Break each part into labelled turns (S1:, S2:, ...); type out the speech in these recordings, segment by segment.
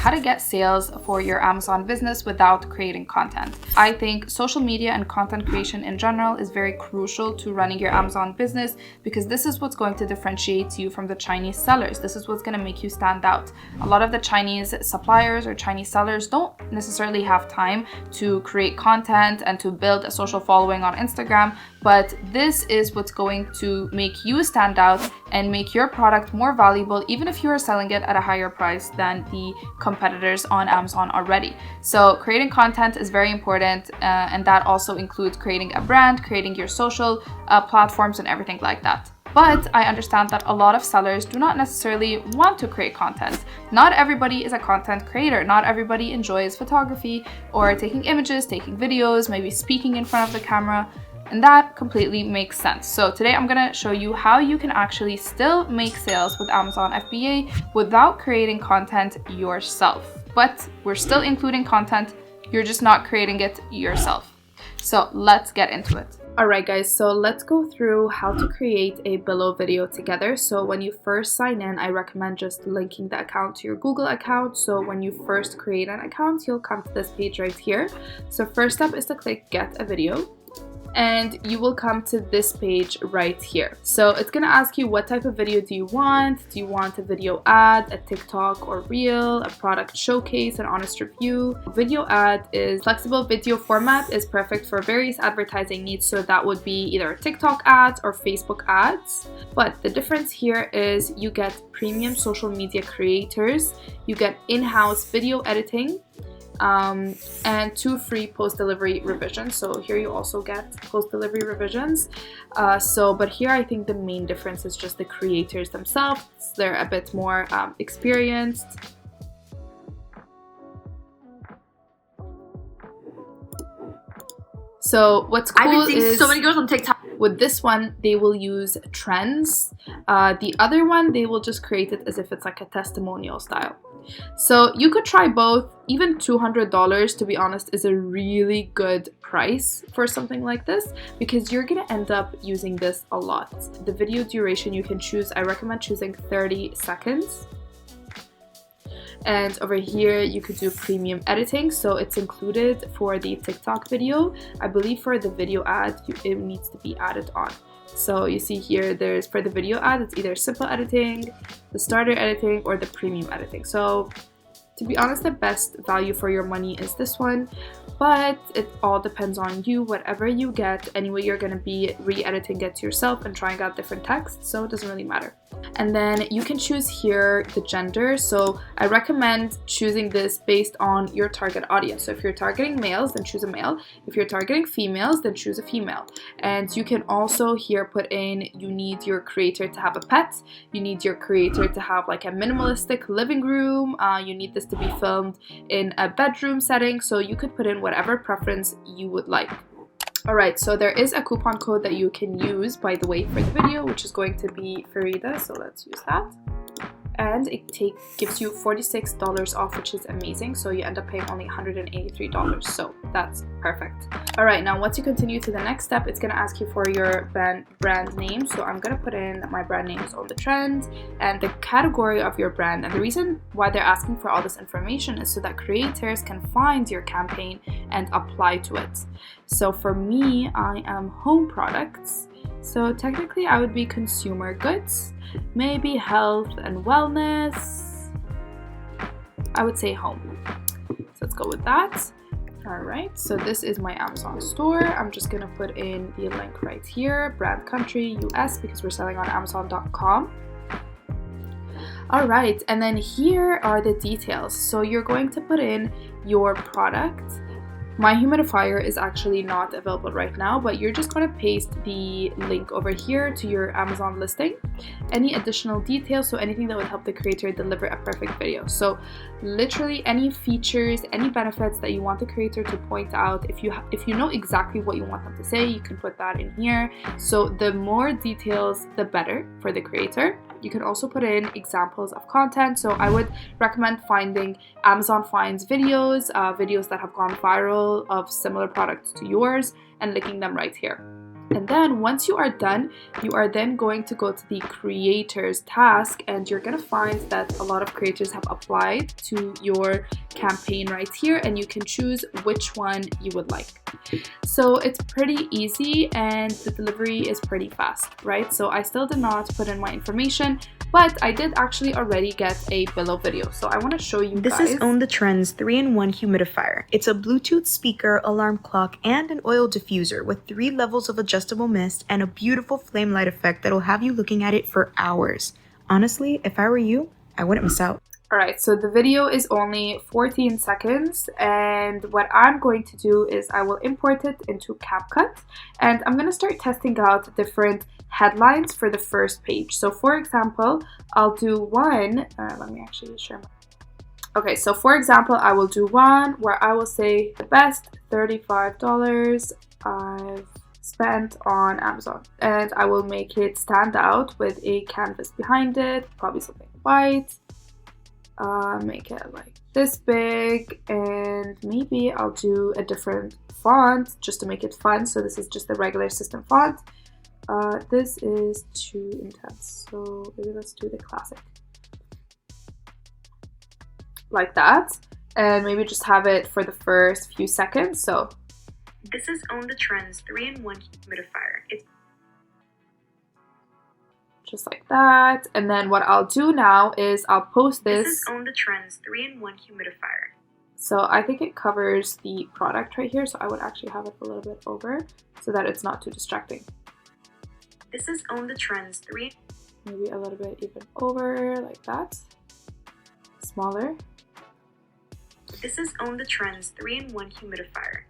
S1: how to get sales for your Amazon business without creating content. I think social media and content creation in general is very crucial to running your Amazon business, because this is what's going to differentiate you from the Chinese sellers. This is what's going to make you stand out. A lot of the Chinese suppliers or Chinese sellers don't necessarily have time to create content and to build a social following on Instagram, but this is what's going to make you stand out and make your product more valuable, even if you are selling it at a higher price than the competitors on Amazon already. So creating content is very important, and that also includes creating a brand, creating your social platforms and everything like that. But I understand that a lot of sellers do not necessarily want to create content. Not everybody is a content creator. Not everybody enjoys photography or taking images, taking videos, maybe speaking in front of the camera. And that completely makes sense. So today I'm gonna show you how you can actually still make sales with Amazon FBA without creating content yourself. But we're still including content, you're just not creating it yourself. So let's get into it. Alright guys, so let's go through how to create a below video together. So when you first sign in, I recommend just linking the account to your Google account. So when you first create an account, you'll come to this page right here. So first step is to click get a video, and you will come to this page right here. So it's gonna ask you what type of video do you want? Do you want a video ad, a TikTok or reel, a product showcase, an honest review? Video ad is flexible video format, is perfect for various advertising needs. So that would be either TikTok ads or Facebook ads. But the difference here is you get premium social media creators, you get in-house video editing, and 2 free post-delivery revisions. So here you also get post-delivery revisions. But here I think the main difference is just the creators themselves. They're a bit more experienced. So what's cool
S2: I've been seeing
S1: is
S2: so many girls on TikTok.
S1: With this one, they will use trends. The other one, they will just create it as if it's like a testimonial style. So you could try both. Even $200, to be honest, is a really good price for something like this, because you're gonna end up using this a lot. The video duration you can choose, I recommend choosing 30 seconds. And over here you could do premium editing, so it's included for the TikTok video. I believe for the video ad it needs to be added on. So you see here, there's for the video ad, it's either simple editing, the starter editing, or the premium editing. So to be honest, the best value for your money is this one, but it all depends on you. Whatever you get, anyway, you're going to be re-editing it yourself and trying out different texts, so it doesn't really matter. And then you can choose here the gender. So I recommend choosing this based on your target audience. So if you're targeting males, then choose a male. If you're targeting females, then choose a female. And you can also here put in, you need your creator to have a pet, you need your creator to have like a minimalistic living room, you need this to be filmed in a bedroom setting. So you could put in whatever preference you would like. Alright, so there is a coupon code that you can use, by the way, for the video, which is going to be Farida, so let's use that. And it gives you $46 off, which is amazing. So you end up paying only $183, so that's perfect. All right, now once you continue to the next step, it's gonna ask you for your brand name. So I'm gonna put in my brand name is on the trend and the category of your brand. And the reason why they're asking for all this information is so that creators can find your campaign and apply to it. So for me, I am home products. So technically I would be consumer goods, maybe health and wellness. I would say home. So let's go with that. All right, so this is my Amazon store. I'm just gonna put in the link right here, brand country, US, because we're selling on Amazon.com. All right, and then here are the details. So you're going to put in your product. My humidifier is actually not available right now, but you're just going to paste the link over here to your Amazon listing. Any additional details, so anything that would help the creator deliver a perfect video. So literally any features, any benefits that you want the creator to point out, if you know exactly what you want them to say, you can put that in here. So the more details, the better for the creator. You can also put in examples of content. So I would recommend finding Amazon Finds videos, videos that have gone viral of similar products to yours, and linking them right here. And then once you are done, you are then going to go to the creators task, and you're going to find that a lot of creators have applied to your campaign right here, and you can choose which one you would like. So it's pretty easy and the delivery is pretty fast, right? So I still did not put in my information, but I did actually already get a Billo video. So I want to show you guys.
S2: This is Own the Trends 3-in-1 humidifier. It's a Bluetooth speaker, alarm clock, and an oil diffuser with 3 levels of adjustable mist and a beautiful flame light effect that'll have you looking at it for hours. Honestly, if I were you, I wouldn't miss out.
S1: Alright, so the video is only 14 seconds, and what I'm going to do is I will import it into CapCut, and I'm going to start testing out different headlines for the first page. So for example, I'll do one, let me actually share my... Okay, so for example, I will do one where I will say the best $35 I've spent on Amazon, and I will make it stand out with a canvas behind it, probably something white. Make it like this big, and maybe I'll do a different font just to make it fun. So this is just the regular system font. This is too intense, so maybe let's do the classic like that, and maybe just have it for the first few seconds. So
S2: this is Own the Trends 3-in-1 humidifier. It's
S1: just like that. And then what I'll do now is I'll post this.
S2: This is Own the Trends 3-in-1 humidifier.
S1: So I think it covers the product right here, so I would actually have it a little bit over so that it's not too distracting.
S2: This is Own the Trends 3.
S1: Maybe a little bit even over, like that. Smaller.
S2: This is Own the Trends 3-in-1 humidifier.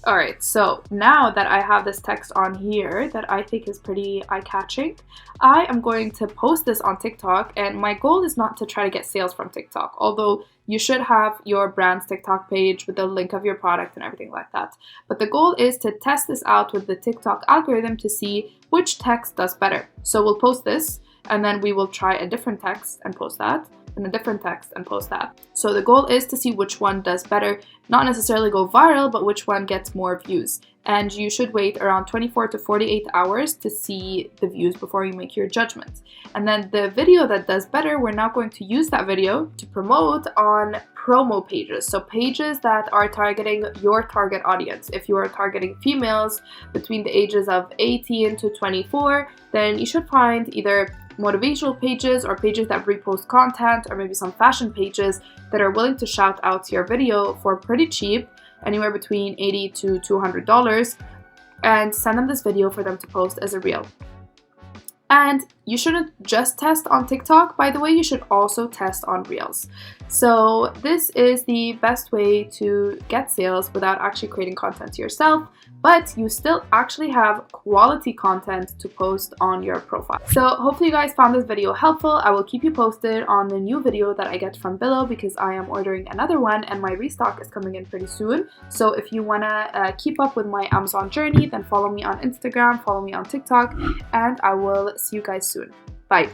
S1: Alright, so now that I have this text on here that I think is pretty eye-catching, I am going to post this on TikTok, and my goal is not to try to get sales from TikTok, although you should have your brand's TikTok page with the link of your product and everything like that. But the goal is to test this out with the TikTok algorithm to see which text does better. So we'll post this, and then we will try a different text and post that, and a different text and post that. So the goal is to see which one does better, not necessarily go viral, but which one gets more views. And you should wait around 24 to 48 hours to see the views before you make your judgment. And then the video that does better, we're now going to use that video to promote on promo pages. So pages that are targeting your target audience. If you are targeting females between the ages of 18 to 24, then you should find either motivational pages or pages that repost content, or maybe some fashion pages that are willing to shout out your video for pretty cheap, anywhere between $80 to $200, and send them this video for them to post as a reel. And you shouldn't just test on TikTok, by the way, you should also test on Reels. So this is the best way to get sales without actually creating content yourself, but you still actually have quality content to post on your profile. So hopefully you guys found this video helpful. I will keep you posted on the new video that I get from Billo, because I am ordering another one and my restock is coming in pretty soon. So if you wanna keep up with my Amazon journey, then follow me on Instagram, follow me on TikTok, and I will see you guys soon. Bye.